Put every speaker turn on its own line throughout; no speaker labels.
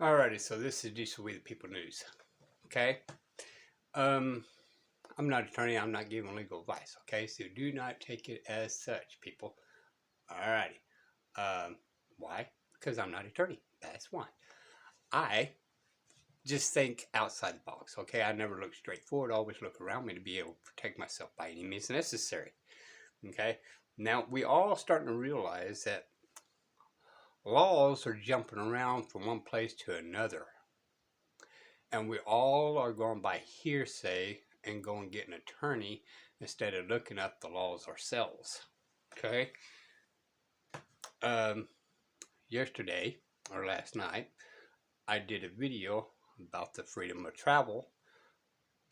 Alrighty, so this is just We the People News. Okay? Um, I'm not an attorney, I'm not giving legal advice, okay? So do not take it as such, people. Alrighty. Why? Because I'm not an attorney. That's why. I just think outside the box, okay? I never look straight forward, I always look around me to be able to protect myself by any means necessary. Okay? Now, we all starting to realize that laws are jumping around from one place to another. And we all are going by hearsay and go and get an attorney instead of looking up the laws ourselves. Okay? Yesterday, or last night, I did a video about the freedom of travel.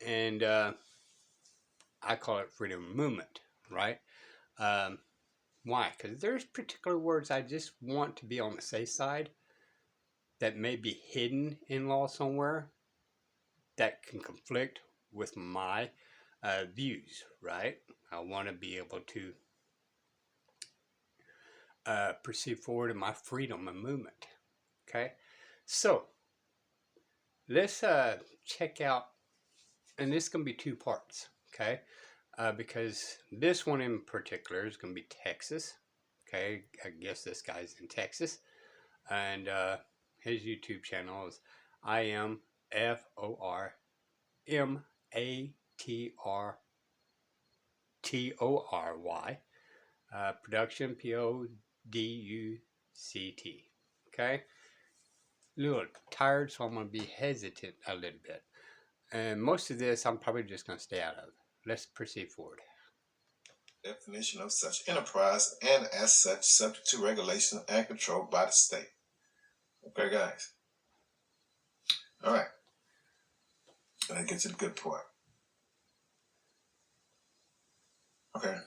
And I call it freedom of movement, right? Why? Because there's particular words I just want to be on the safe side that may be hidden in law somewhere that can conflict with my views, right? I want to be able to proceed forward in my freedom and movement. Okay, so let's check out, and this is going to be two parts. Okay, because this one in particular is going to be Texas. Okay, I guess this guy's in Texas, and his YouTube channel is IMFORMATRTORY. Production, PODUCT. Okay? A little tired, so I'm going to be hesitant a little bit. And most of this I'm probably just going to stay out of. Let's proceed forward.
Definition of such enterprise and as such subject to regulation and control by the state. Okay, guys. All right. Let's get to the good part. Okay.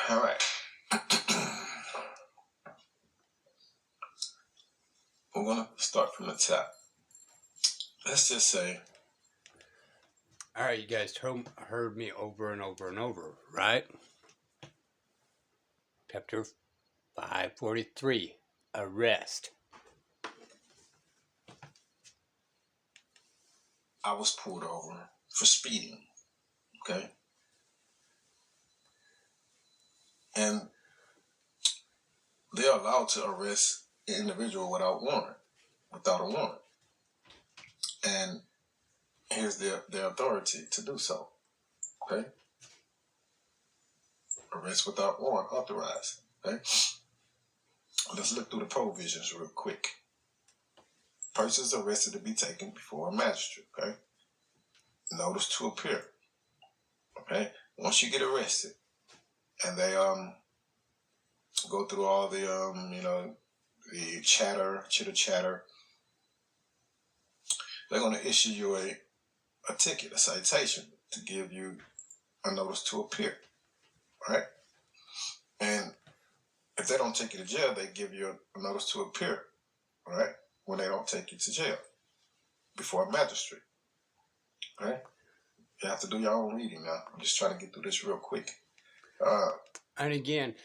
All right. We're going to start from the top. Let's just say.
All right, you guys heard me over and over and over, right? Chapter 543, arrest.
I was pulled over for speeding, okay? And they're allowed to arrest an individual without a warrant. And here's their authority to do so, okay? Arrest without warrant authorized, okay? Let's look through the provisions real quick. Persons arrested to be taken before a magistrate, okay? Notice to appear, okay? Once you get arrested and they go through all the the chitter chatter, they're going to issue you a ticket, a citation, to give you a notice to appear, right? And if they don't take you to jail, they give you a notice to appear, right? When they don't take you to jail before a magistrate, right? You have to do your own reading now. I'm just trying to get through this real quick.
And again,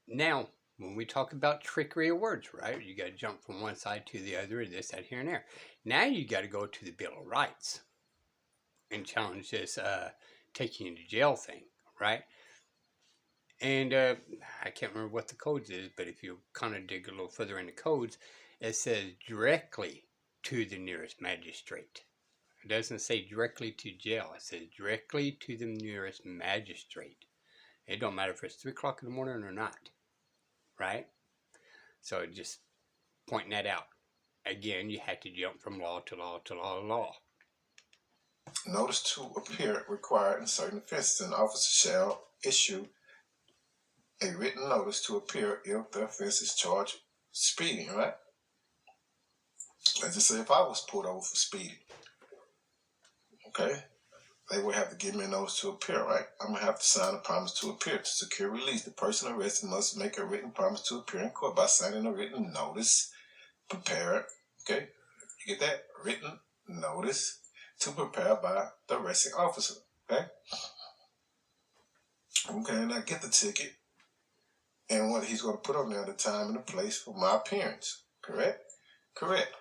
now, when we talk about trickery of words, right? You got to jump from one side to the other, this, that, here, and there. Now you got to go to the Bill of Rights and challenge this taking you to jail thing, right? And I can't remember what the codes is, but if you kind of dig a little further in the codes, it says directly to the nearest magistrate. It doesn't say directly to jail. It says directly to the nearest magistrate. It don't matter if it's 3 o'clock in the morning or not, right? So just pointing that out. Again, you had to jump from law to law to law to law.
Notice to appear required in certain offenses. An officer shall issue a written notice to appear if the offense is charged speeding, right? Let's just say if I was pulled over for speeding, okay, they would have to give me a notice to appear, right? I'm going to have to sign a promise to appear. To secure release, the person arrested must make a written promise to appear in court by signing a written notice prepared, okay? You get that? Written notice to prepare by the arresting officer, okay? Okay, and I get the ticket and what he's going to put on there, the time and the place for my appearance, Correct? Correct.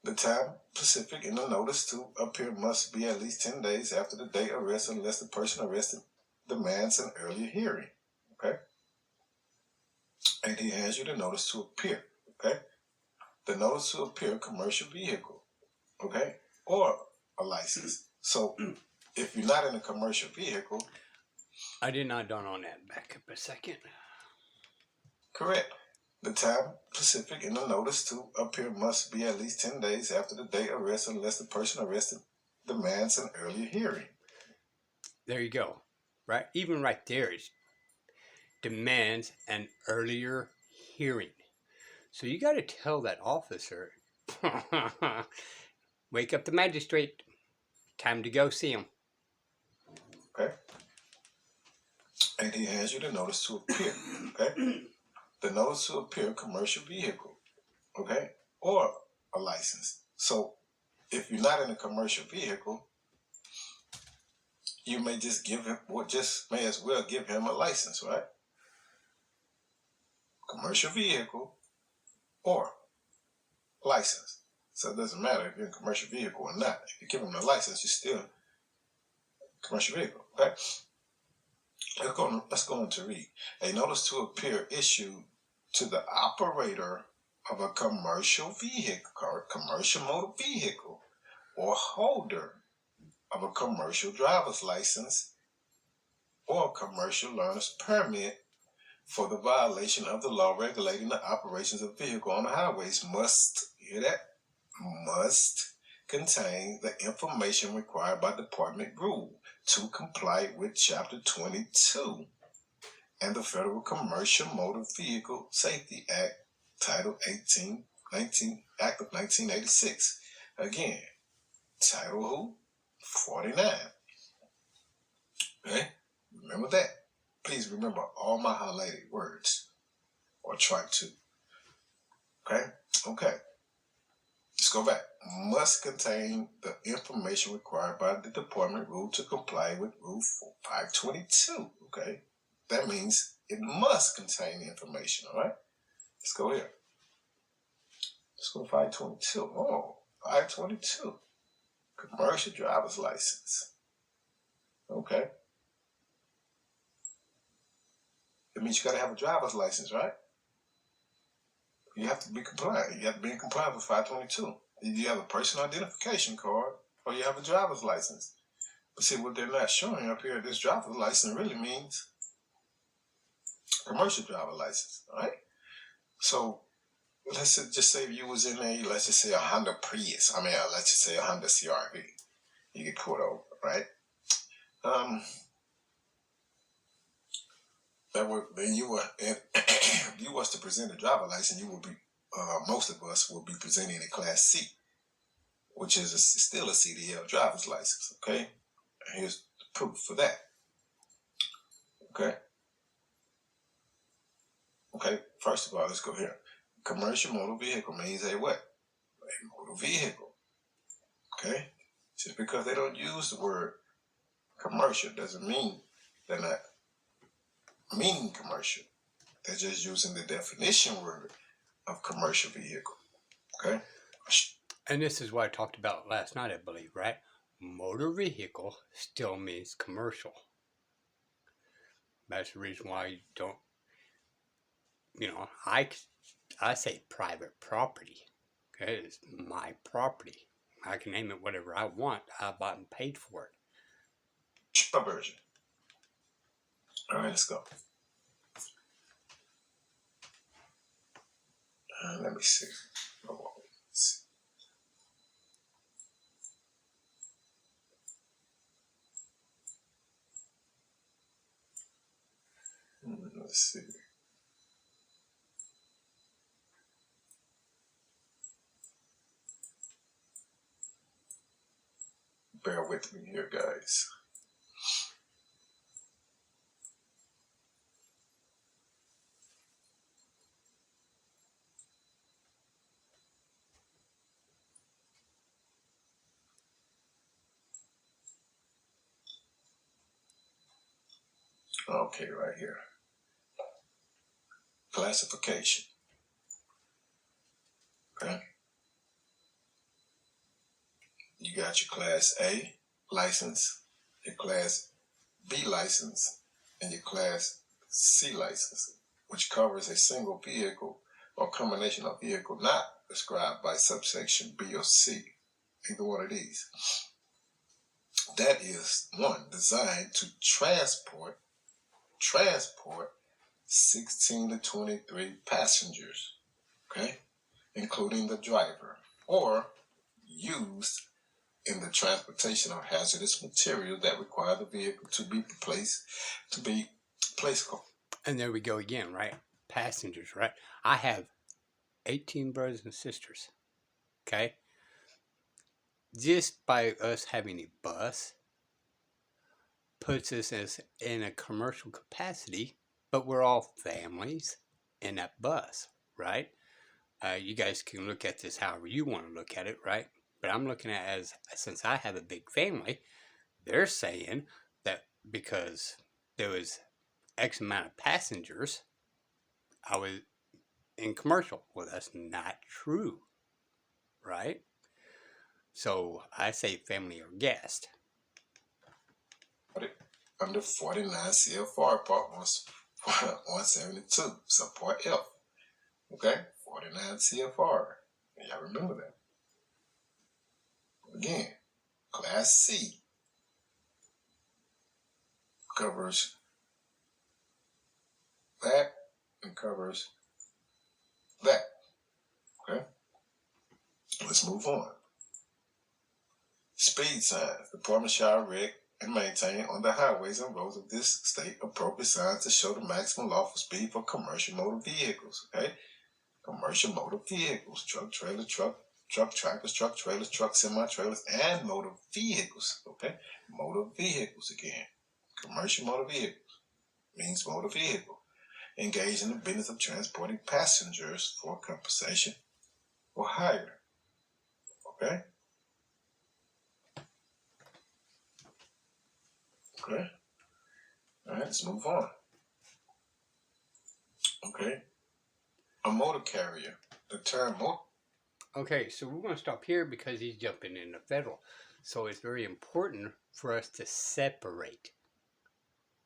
The time specific in the notice to appear must be at least 10 days after the date of arrest unless the person arrested demands an earlier hearing. Okay? And he hands you the notice to appear. Okay? The notice to appear, commercial vehicle. Okay? Or a license. So if you're not in a commercial vehicle.
I did not dawn on that. Back up a second.
Correct. The time specific in the notice to appear must be at least 10 days after the date of arrest unless the person arrested demands an earlier hearing.
There you go. Right? Even right there is demands an earlier hearing. So you got to tell that officer, wake up the magistrate. Time to go see him.
Okay? And he hands you the notice to appear. Okay? The notice to appear, commercial vehicle. Okay? Or a license. So if you're not in a commercial vehicle, you may just give him, may as well give him a license, right? Commercial vehicle or license. So it doesn't matter if you're in a commercial vehicle or not. If you give him a license, you're still a commercial vehicle, okay? Let's go on to read. A notice to appear issued to the operator of a commercial vehicle, commercial motor vehicle, or holder of a commercial driver's license or commercial learner's permit for the violation of the law regulating the operations of vehicle on the highways must, hear that? Must contain the information required by department rule to comply with Chapter 22 and the Federal Commercial Motor Vehicle Safety Act, Title 18, Act of 1986. Again, Title who? 49. Okay? Remember that. Please remember all my highlighted words, or try to. Okay? Okay. Let's go back. Must contain the information required by the department rule to comply with Rule 522. Okay? That means it must contain information, all right? Let's go here. Let's go to 522. Oh, 522. Commercial driver's license. Okay. It means you got to have a driver's license, right? You have to be compliant. You have to be in compliance with 522. You have a personal identification card or you have a driver's license. But see, what they're not showing up here, this driver's license really means commercial driver's license, all right? So let's just say if you was in let's just say a Honda Prius. Let's just say a Honda CR-V. You get pulled over, right? Then you were, if you was to present a driver license, you will be, most of us will be presenting a Class C, which is still a CDL driver's license, okay? And here's the proof for that, okay? Okay, first of all, let's go here. Commercial motor vehicle means a what? A motor vehicle, okay? Just because they don't use the word commercial doesn't mean they're not meaning commercial. They're just using the definition word of commercial vehicle, okay?
And this is what I talked about last night, I believe, right? Motor vehicle still means commercial. That's the reason why you don't, I say private property. Okay, it's my property. I can name it whatever I want. I bought and paid for it.
Short version. All right, let's go. Let me see. Let's see. Bear with me here, guys. Okay, right here. Classification. Okay? You got your Class A license, your Class B license, and your Class C license, which covers a single vehicle or combination of vehicle not described by subsection B or C, either one of these. That is one designed to transport 16 to 23 passengers, okay, including the driver, or used in the transportation of hazardous material that require the vehicle to be placed.
And there we go again, right? Passengers, right? I have 18 brothers and sisters, okay? Just by us having a bus puts us as in a commercial capacity, but we're all families in that bus, right? You guys can look at this however you want to look at it, right? But I'm looking at it as, since I have a big family, they're saying that because there was X amount of passengers, I was in commercial. Well, that's not true, right? So I say family or guest.
Under 49 CFR Part 172, Subpart F. Okay? 49 CFR. Y'all remember that. Again, Class C covers that and covers that. Okay? Let's move on. Speed signs. The Department shall erect and maintain on the highways and roads of this state appropriate signs to show the maximum lawful speed for commercial motor vehicles. Okay? Commercial motor vehicles, truck, trailer, truck tractors, truck trailers, truck semi-trailers, and motor vehicles. Okay? Motor vehicles again. Commercial motor vehicles means motor vehicle. Engaged in the business of transporting passengers for compensation or hire. Okay? Okay? Alright, let's move on. Okay? A motor carrier. The term motor.
Okay, so we're going to stop here because he's jumping into federal. So it's very important for us to separate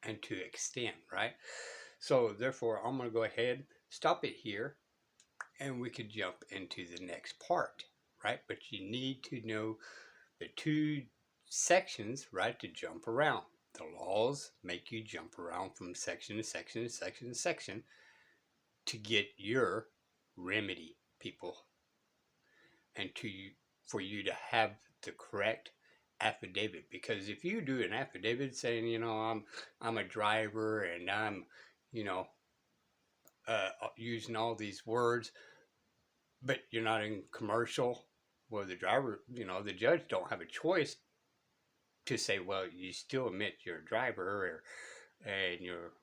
and to extend, right? So therefore, I'm going to go ahead, stop it here, and we could jump into the next part, right? But you need to know the two sections, right, to jump around. The laws make you jump around from section to section to section to section to get your remedy, people, and for you to have the correct affidavit. Because if you do an affidavit saying, you know, I'm a driver and I'm, you know, using all these words, but you're not in commercial, well, the driver, you know, the judge don't have a choice to say, well, you still admit you're a driver and your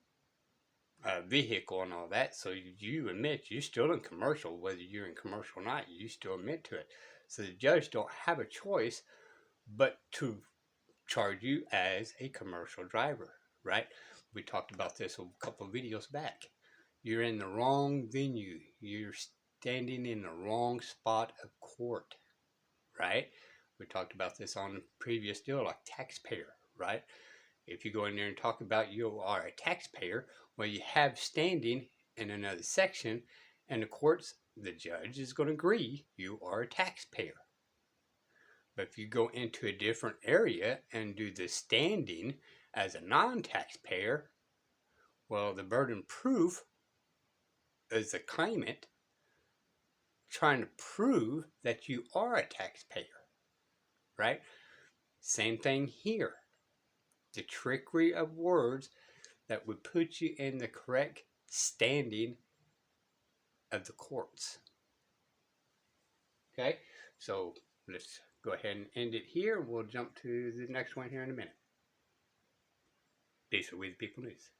vehicle and all that. So you admit you're still in commercial, whether you're in commercial or not, you still admit to it. So the judge don't have a choice but to charge you as a commercial driver, right? We talked about this a couple of videos back. You're in the wrong venue. You're standing in the wrong spot of court, right? We talked about this on the previous deal, like taxpayer, right? If you go in there and talk about you are a taxpayer, well, you have standing in another section, and the judge is going to agree you are a taxpayer. But if you go into a different area and do the standing as a non-taxpayer, well, the burden of proof is the claimant trying to prove that you are a taxpayer, right? Same thing here. The trickery of words that would put you in the correct standing of the courts. Okay, so let's go ahead and end it here. We'll jump to the next one here in a minute. Peace with People News.